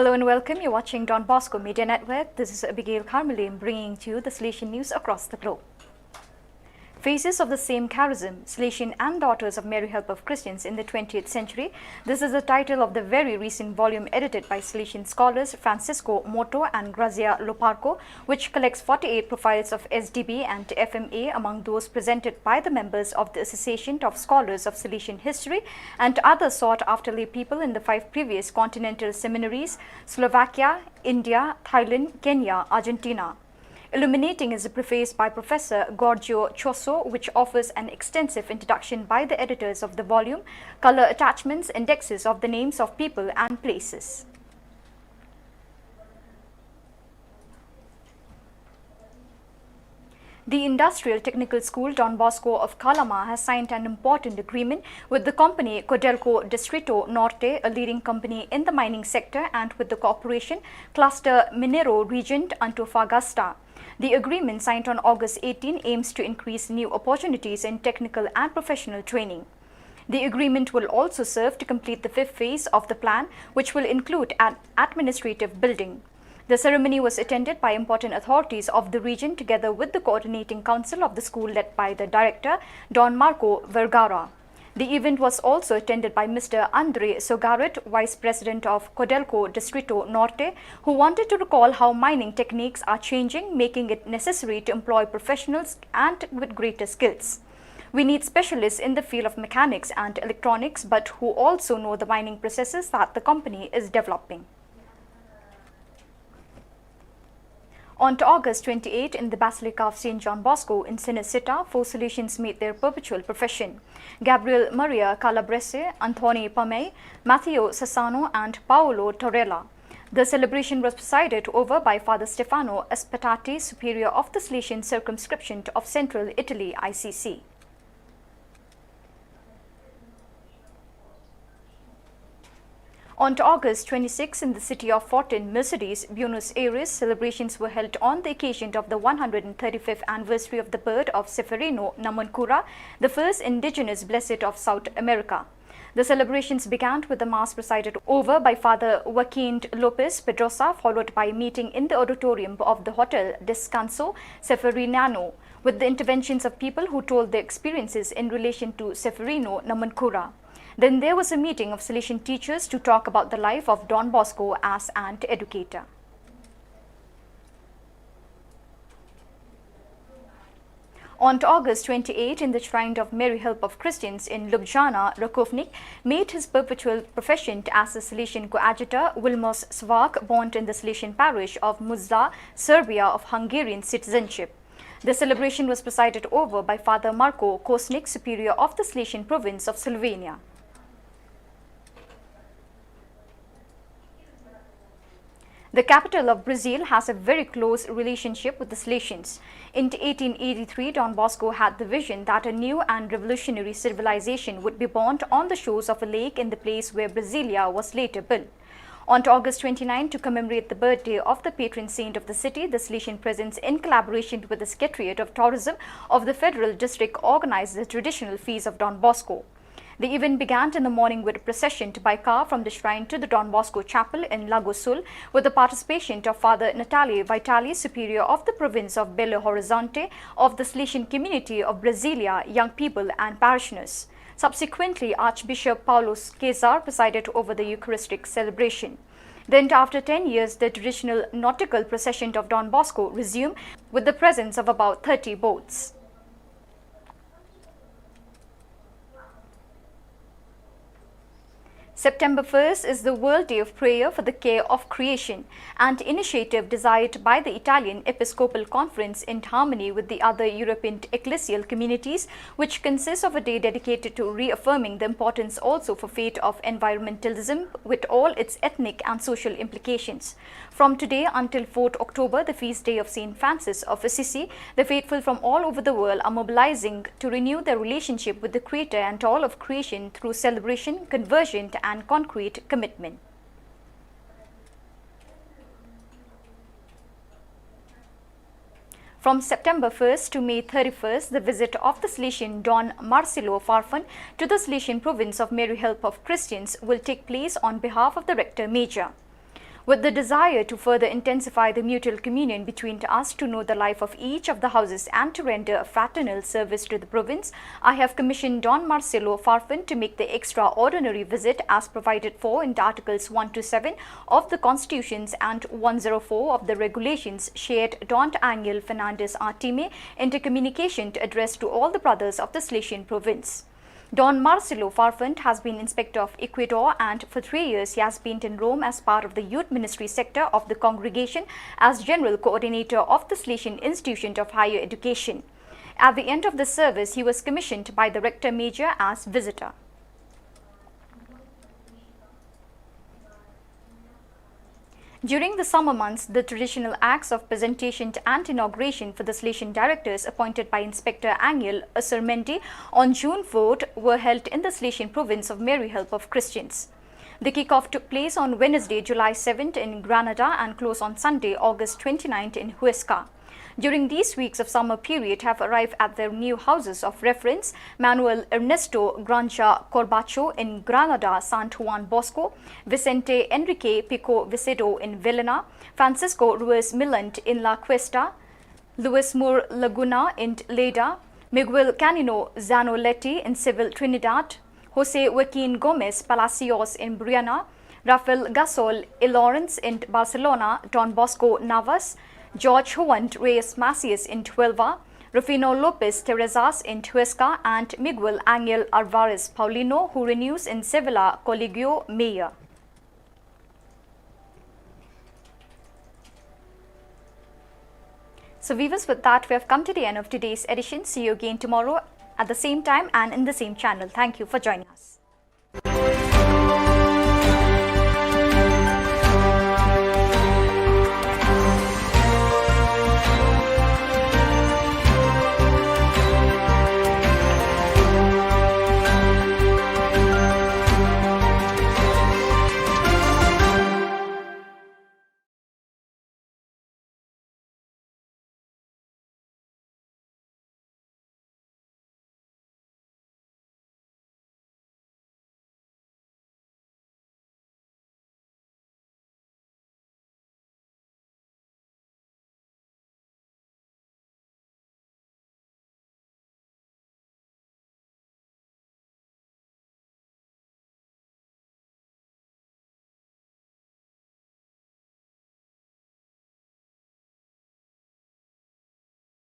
Hello and welcome. You're watching Don Bosco Media Network. This is Abigail Carmelim bringing to you the Salesian news across the globe. Faces of the Same Charism, Salesian and Daughters of Mary Help of Christians in the 20th Century. This is the title of the very recent volume edited by Salesian scholars Francisco Moto and Grazia Loparco, which collects 48 profiles of SDB and FMA among those presented by the members of the Association of Scholars of Salesian History and other sought-after lay people in the 5 previous continental seminaries, Slovakia, India, Thailand, Kenya, Argentina. Illuminating is a preface by Professor Giorgio Chosso, which offers an extensive introduction by the editors of the volume, color attachments, indexes of the names of people and places. The Industrial Technical School Don Bosco of Calama has signed an important agreement with the company Codelco Distrito Norte, a leading company in the mining sector, and with the corporation Cluster Minero Region Antofagasta. The agreement signed on August 18 aims to increase new opportunities in technical and professional training. The agreement will also serve to complete the 5th phase of the plan, which will include an administrative building. The ceremony was attended by important authorities of the region together with the coordinating council of the school led by the director, Don Marco Vergara. The event was also attended by Mr. Andre Sogarit, Vice President of Codelco Distrito Norte, who wanted to recall how mining techniques are changing, making it necessary to employ professionals and with greater skills. We need specialists in the field of mechanics and electronics, but who also know the mining processes that the company is developing. On to August 28, in the Basilica of St. John Bosco in Cinecittà, 4 Salesians made their perpetual profession. Gabriel Maria Calabrese, Anthony Pamei, Matteo Sassano and Paolo Torella. The celebration was presided over by Father Stefano Aspettati, Superior of the Salesian Circumscription of Central Italy ICC. On to August 26, in the city of Fortin, Mercedes, Buenos Aires, celebrations were held on the occasion of the 135th anniversary of the birth of Seferino Namankura, the first indigenous blessed of South America. The celebrations began with a mass presided over by Father Joaquin Lopez Pedrosa, followed by a meeting in the auditorium of the Hotel Descanso Seferinano, with the interventions of people who told their experiences in relation to Seferino Namankura. Then there was a meeting of Salesian teachers to talk about the life of Don Bosco as an educator. On to August 28, in the Shrine of Mary Help of Christians in Ljubljana, Rakovnik made his perpetual profession as a Salesian coadjutor, Vilmos Svak, born in the Salesian parish of Muzla, Serbia, of Hungarian citizenship. The celebration was presided over by Father Marko Kosnik, Superior of the Salesian province of Slovenia. The capital of Brazil has a very close relationship with the Salesians. In 1883, Don Bosco had the vision that a new and revolutionary civilization would be born on the shores of a lake in the place where Brasilia was later built. On to August 29, to commemorate the birthday of the patron saint of the city, the Salesian presence in collaboration with the Secretariat of Tourism of the Federal District organized the traditional feast of Don Bosco. The event began in the morning with a procession by car from the shrine to the Don Bosco Chapel in Lago Sul, with the participation of Father Natale Vitali, Superior of the province of Belo Horizonte, of the Salesian community of Brasilia, young people and parishioners. Subsequently, Archbishop Paulo Cesar presided over the Eucharistic celebration. Then, after 10 years, the traditional nautical procession of Don Bosco resumed with the presence of about 30 boats. September 1st is the World Day of Prayer for the Care of Creation, an initiative desired by the Italian Episcopal Conference in harmony with the other European ecclesial communities, which consists of a day dedicated to reaffirming the importance also for faith of environmentalism with all its ethnic and social implications. From today until 4th October, the feast day of St. Francis of Assisi, the faithful from all over the world are mobilizing to renew their relationship with the Creator and all of creation through celebration, conversion and concrete commitment. From September 1st to May 31st, the visit of the Salesian Don Marcelo Farfan to the Salesian province of Mary Help of Christians will take place on behalf of the Rector Major. With the desire to further intensify the mutual communion between us, to know the life of each of the houses and to render a fraternal service to the province, I have commissioned Don Marcelo Farfan to make the extraordinary visit as provided for in Articles 127 of the Constitutions and 104 of the Regulations, shared Don Angel Fernandez Artime into communication to address to all the brothers of the Salesian province. Don Marcelo Farfan has been Inspector of Ecuador, and for 3 years he has been in Rome as part of the Youth Ministry sector of the congregation as General Coordinator of the Salesian Institute of Higher Education. At the end of the service, he was commissioned by the Rector Major as visitor. During the summer months, the traditional acts of presentation and inauguration for the Salesian directors appointed by Inspector Angel Asurmendi on June 4th were held in the Salesian province of Mary Help of Christians. The kickoff took place on Wednesday, July 7th in Granada and closed on Sunday, August 29th in Huesca. During these weeks of summer period have arrived at their new houses of reference: Manuel Ernesto Granja Corbacho in Granada, San Juan Bosco, Vicente Enrique Pico Vicedo in Villena, Francisco Ruiz Millant in La Cuesta, Luis Moore Laguna in Lleida, Miguel Canino Zanoletti in Seville, Trinidad, Jose Joaquin Gomez Palacios in Briana, Rafael Gasol Lawrence in Barcelona, Don Bosco Navas, George Juan Reyes Macias in Huelva, Rufino Lopez Terrazas in Huesca, and Miguel Angel Alvarez Paulino, who renews in Sevilla Colegio Mayor. So viewers, with that we have come to the end of today's edition. See you again tomorrow at the same time and in the same channel. Thank you for joining us.